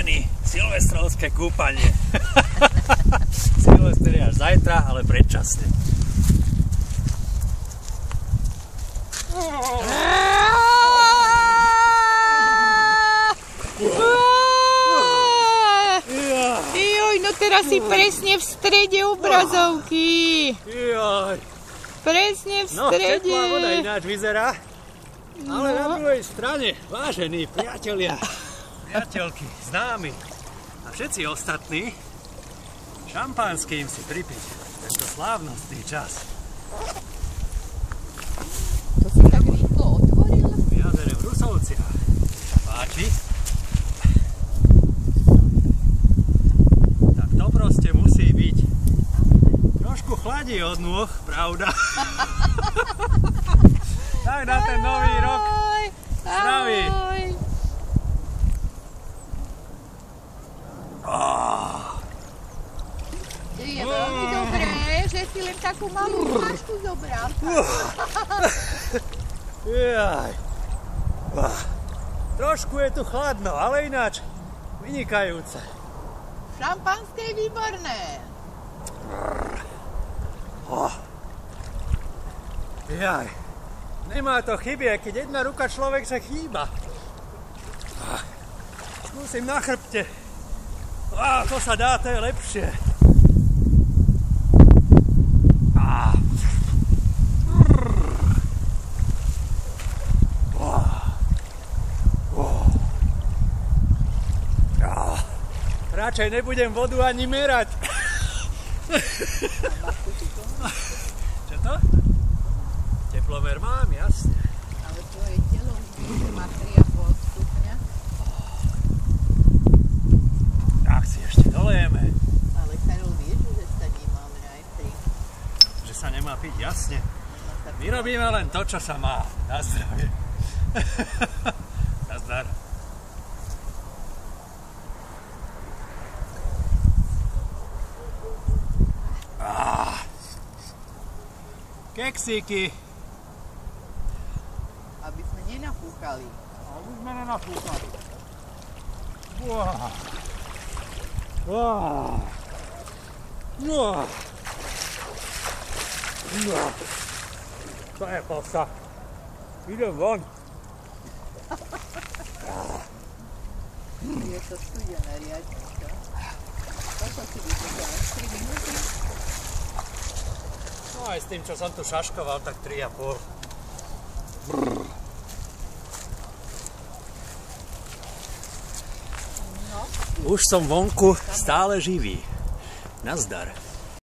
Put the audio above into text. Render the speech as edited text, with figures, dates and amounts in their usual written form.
vážení, silvestrovské kúpanie. Silvester je až zajtra, ale predčasne. Joj, no teraz si presne v strede obrazovky. Joj. Presne v No, strede. teplá voda ináč vyzerá. Ale na druhej strane, vážení priatelia, priateľky, známi a všetci ostatní, šampanským si pripiť tento slávnostný čas. To si tak rýchlo otvoril? V jazere v Rusovciach. Páči? Tak to proste musí byť. Trošku chladí od nôh, pravda? Tak na ten nový rok. Zdraví. Je veľmi dobré, že si len takú malú fľašku zobral. Jaj. Trošku je tu chladno, ale ináč vynikajúce. Šampanské je výborné. Jaj. Nemá to chybie, keď jedna ruka človek sa chýba. Skúsim na chrbte. To sa dá, to je lepšie. Radšej nebudem vodu ani merať. Čo to? Teplomer mám, jasne. Ale tvoje telo má 3,5 stupňa. Tak si ešte dolejeme. Ale Karol, vieš, že sa nemá aj 3. Že sa nemá piť, jasne. My robíme len to, čo sa má. Na zdravie. Nazdar. Keksíky. Aby sme nenafúkali. Aby sme nenafúkali. To je kosa. Idem von. Je to studené riadne, čo? Koľko si vydržal? 3 minúty? No aj s tým, čo som tu šaškoval, tak 3,5. Už som vonku stále živý. Nazdar.